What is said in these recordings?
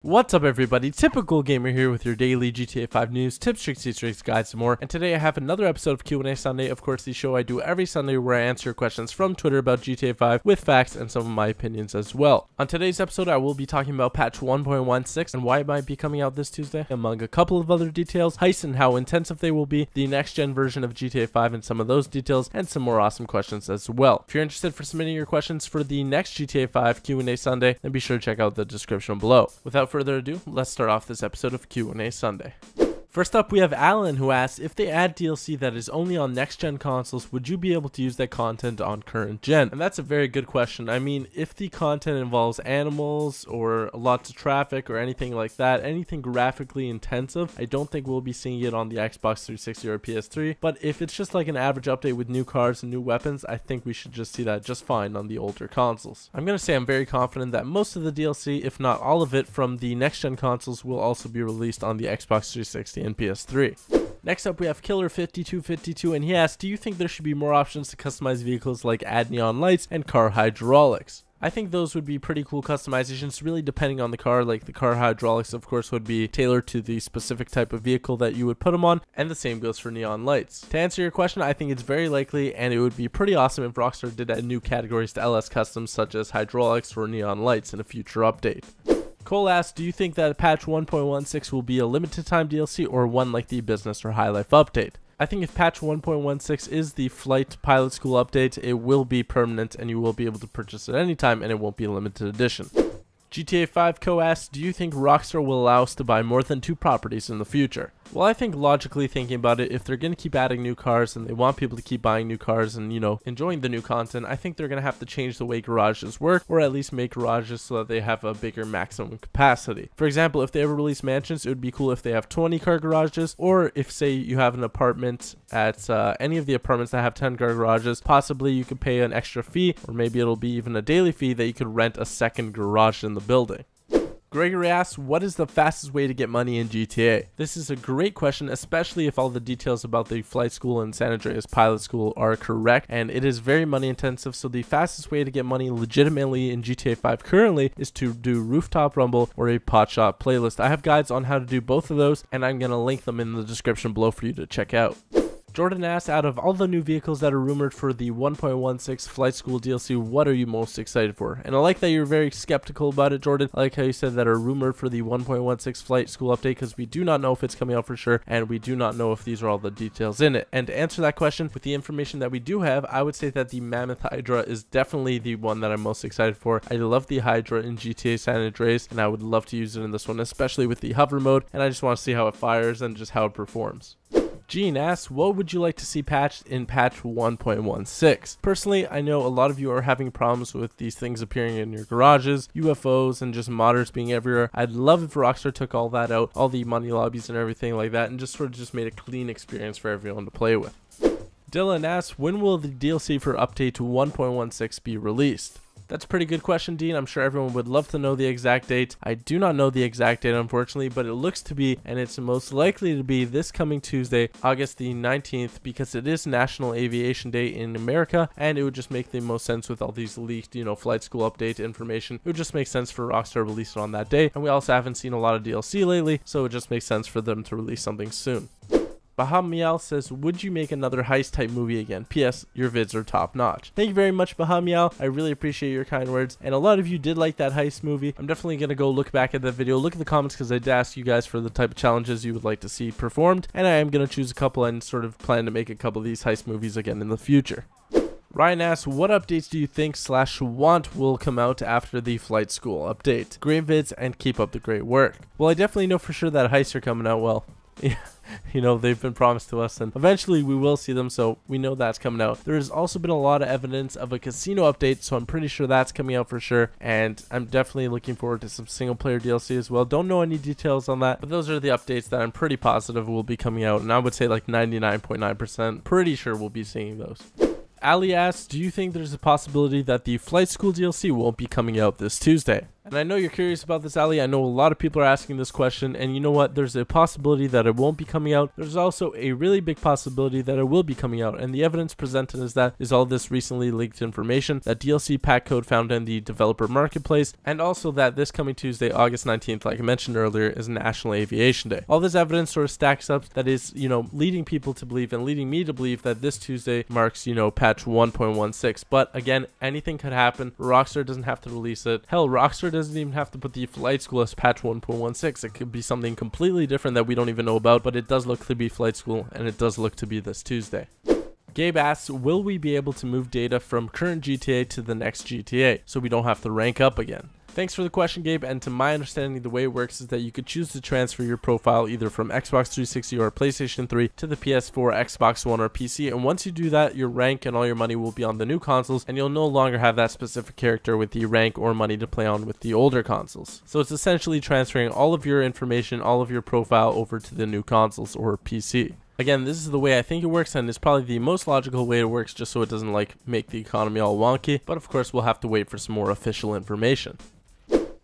What's up everybody, Typical Gamer here with your daily GTA 5 news, tips, tricks, Easter eggs, guides, and more. And today I have another episode of Q&A Sunday, of course the show I do every Sunday where I answer questions from Twitter about GTA 5 with facts and some of my opinions as well. On today's episode I will be talking about patch 1.16 and why it might be coming out this Tuesday, among a couple of other details, heists and how intensive they will be, the next gen version of GTA 5 and some of those details, and some more awesome questions as well. If you're interested for submitting your questions for the next GTA 5 Q&A Sunday, then be sure to check out the description below. Without further ado, let's start off this episode of Q&A Sunday. First up, we have Alan, who asks, if they add DLC that is only on next-gen consoles, would you be able to use that content on current-gen? And that's a very good question. I mean, if the content involves animals or lots of traffic or anything like that, anything graphically intensive, I don't think we'll be seeing it on the Xbox 360 or PS3. But if it's just like an average update with new cars and new weapons, I think we should just see that just fine on the older consoles. I'm going to say I'm very confident that most of the DLC, if not all of it, from the next-gen consoles will also be released on the Xbox 360 and PS3. Next up, we have Killer5252, and he asks, do you think there should be more options to customize vehicles like add neon lights and car hydraulics? I think those would be pretty cool customizations, really depending on the car. Like the car hydraulics, of course, would be tailored to the specific type of vehicle that you would put them on, and the same goes for neon lights. To answer your question, I think it's very likely, and it would be pretty awesome if Rockstar did add new categories to LS Customs, such as hydraulics or neon lights in a future update. Cole asks, do you think that patch 1.16 will be a limited time DLC or one like the business or high life update? I think if patch 1.16 is the flight pilot school update, it will be permanent and you will be able to purchase it anytime and it won't be a limited edition. GTA 5 Co asks, do you think Rockstar will allow us to buy more than 2 properties in the future? Well, I think logically thinking about it, if they're going to keep adding new cars and they want people to keep buying new cars and, you know, enjoying the new content, I think they're going to have to change the way garages work, or at least make garages so that they have a bigger maximum capacity. For example, if they ever release mansions, it would be cool if they have 20 car garages, or if, say, you have an apartment at any of the apartments that have 10 car garages, possibly you could pay an extra fee, or maybe it'll be even a daily fee that you could rent a second garage in the building. Gregory asks, what is the fastest way to get money in GTA? This is a great question, especially if all the details about the flight school and San Andreas pilot school are correct, and it is very money intensive, so the fastest way to get money legitimately in GTA 5 currently is to do Rooftop Rumble or a Potshot playlist. I have guides on how to do both of those, and I'm going to link them in the description below for you to check out. Jordan asks, out of all the new vehicles that are rumored for the 1.16 Flight School DLC, what are you most excited for? And I like that you're very skeptical about it, Jordan. I like how you said that are rumored for the 1.16 Flight School update, because we do not know if it's coming out for sure, and we do not know if these are all the details in it. And to answer that question, with the information that we do have, I would say that the Mammoth Hydra is definitely the one that I'm most excited for. I love the Hydra in GTA San Andreas, and I would love to use it in this one, especially with the hover mode, and I just want to see how it fires and just how it performs. Gene asks, what would you like to see patched in patch 1.16? Personally, I know a lot of you are having problems with these things appearing in your garages, UFOs, and just modders being everywhere. I'd love if Rockstar took all that out, all the money lobbies and everything like that, and just sort of just made a clean experience for everyone to play with. Dylan asks, when will the DLC for update to 1.16 be released? That's a pretty good question, Dean. I'm sure everyone would love to know the exact date. I do not know the exact date, unfortunately, but it looks to be, and it's most likely to be, this coming Tuesday, August the 19th, because it is National Aviation Day in America, and it would just make the most sense with all these leaked, you know, flight school update information. It would just make sense for Rockstar to release it on that day, and we also haven't seen a lot of DLC lately, so it just makes sense for them to release something soon. Bahamial says, would you make another heist type movie again? P.S. Your vids are top notch. Thank you very much, Bahamial. I really appreciate your kind words. And a lot of you did like that heist movie. I'm definitely going to go look back at that video, look at the comments, because I did ask you guys for the type of challenges you would like to see performed. And I am going to choose a couple and sort of plan to make a couple of these heist movies again in the future. Ryan asks, what updates do you think / want will come out after the flight school update? Great vids and keep up the great work. Well, I definitely know for sure that heists are coming out. Well, yeah. You know, they've been promised to us and eventually we will see them, so we know that's coming out. There has also been a lot of evidence of a casino update, so I'm pretty sure that's coming out for sure, and I'm definitely looking forward to some single player DLC as well. Don't know any details on that, but those are the updates that I'm pretty positive will be coming out, and I would say like 99.9% pretty sure we'll be seeing those. Ali asks, do you think there's a possibility that the flight school DLC won't be coming out this Tuesday? And I know you're curious about this, Ali. I know a lot of people are asking this question, and you know what? There's a possibility that it won't be coming out. There's also a really big possibility that it will be coming out, and the evidence presented is all this recently leaked information, that DLC pack code found in the developer marketplace, and also that this coming Tuesday, August 19th, like I mentioned earlier, is National Aviation Day. All this evidence sort of stacks up that is, leading people to believe and leading me to believe that this Tuesday marks, patch 1.16. But again, anything could happen. Rockstar doesn't have to release it. Hell, Rockstar doesn't even have to put the flight school as patch 1.16. It could be something completely different that we don't even know about, but it does look to be flight school, and it does look to be this Tuesday. Gabe asks, will we be able to move data from current GTA to the next GTA so we don't have to rank up again? Thanks for the question, Gabe, and to my understanding, the way it works is that you could choose to transfer your profile either from Xbox 360 or PlayStation 3 to the PS4, Xbox One, or PC, and once you do that, your rank and all your money will be on the new consoles, and you'll no longer have that specific character with the rank or money to play on with the older consoles. So it's essentially transferring all of your information, all of your profile over to the new consoles or PC. Again, this is the way I think it works, and it's probably the most logical way it works, just so it doesn't make the economy all wonky, but of course we'll have to wait for some more official information.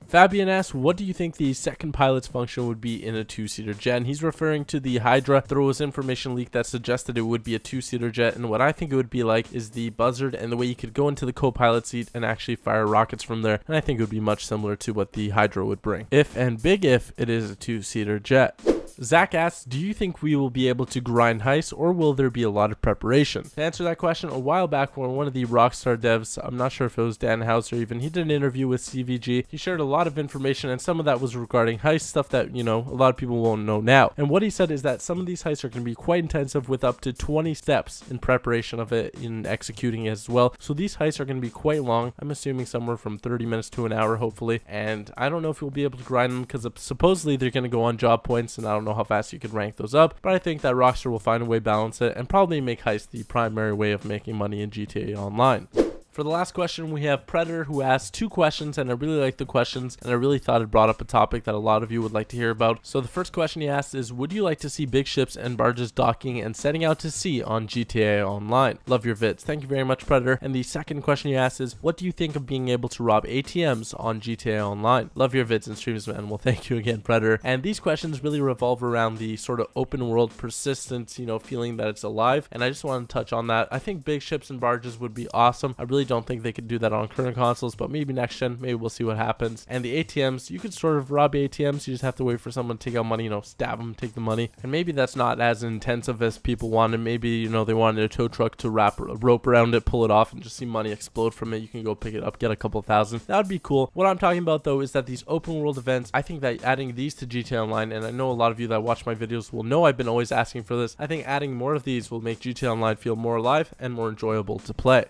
Fabian asks, what do you think the second pilot's function would be in a two-seater jet? And he's referring to the Hydra. There was information leak that suggested it would be a two-seater jet, and what I think it would be like is the buzzard and the way you could go into the co-pilot seat and actually fire rockets from there, and I think it would be much similar to what the Hydra would bring. If, and big if, it is a two-seater jet. Zach asks, do you think we will be able to grind Heist, or will there be a lot of preparation? To answer that question, a while back when one of the Rockstar devs, I'm not sure if it was Dan House or even, he did an interview with CVG. He shared a lot of information, and some of that was regarding Heist, stuff that, a lot of people won't know now. And what he said is that some of these heists are going to be quite intensive with up to 20 steps in preparation of it, in executing it as well. So these heists are going to be quite long. I'm assuming somewhere from 30 minutes to an hour, hopefully. And I don't know if you'll be able to grind them because supposedly they're going to go on job points, and I don't know how fast you could rank those up, but I think that Rockstar will find a way to balance it and probably make Heist the primary way of making money in GTA Online. For the last question, we have Predator, who asked 2 questions, and I really like the questions, and I really thought it brought up a topic that a lot of you would like to hear about. So the first question he asked is, would you like to see big ships and barges docking and setting out to sea on GTA Online? Love your vids. Thank you very much, Predator. And the second question he asked is, what do you think of being able to rob ATMs on GTA Online? Love your vids and streams, man. Well, thank you again, Predator. And these questions really revolve around the sort of open world persistence, feeling that it's alive, and I just want to touch on that. I think big ships and barges would be awesome. I really don't think they could do that on current consoles, but maybe next gen, maybe we'll see what happens. And the ATMs, you could sort of rob ATMs. You just have to wait for someone to take out money, stab them, take the money. And maybe that's not as intensive as people wanted. Maybe, they wanted a tow truck to wrap a rope around it, pull it off, and just see money explode from it. You can go pick it up, get a couple thousand. That would be cool. What I'm talking about, though, is that these open world events, I think that adding these to GTA Online, and I know a lot of you that watch my videos will know I've been always asking for this, I think adding more of these will make GTA Online feel more alive and more enjoyable to play.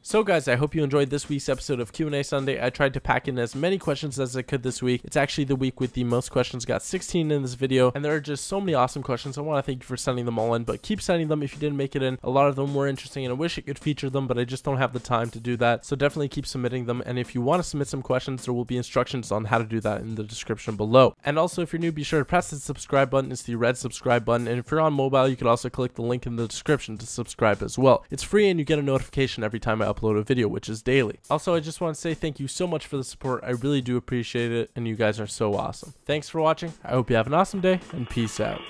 So guys, I hope you enjoyed this week's episode of Q&A Sunday. I tried to pack in as many questions as I could this week. It's actually the week with the most questions. Got 16 in this video, and there are just so many awesome questions. I want to thank you for sending them all in, but keep sending them if you didn't make it in. A lot of them were interesting, and I wish I could feature them, but I just don't have the time to do that. So definitely keep submitting them, and if you want to submit some questions, there will be instructions on how to do that in the description below. And also, if you're new, be sure to press the subscribe button. It's the red subscribe button, and if you're on mobile, you could also click the link in the description to subscribe as well. It's free, and you get a notification every time I upload a video, which is daily. Also, I just want to say thank you so much for the support. I really do appreciate it, and you guys are so awesome. Thanks for watching. I hope you have an awesome day, and peace out.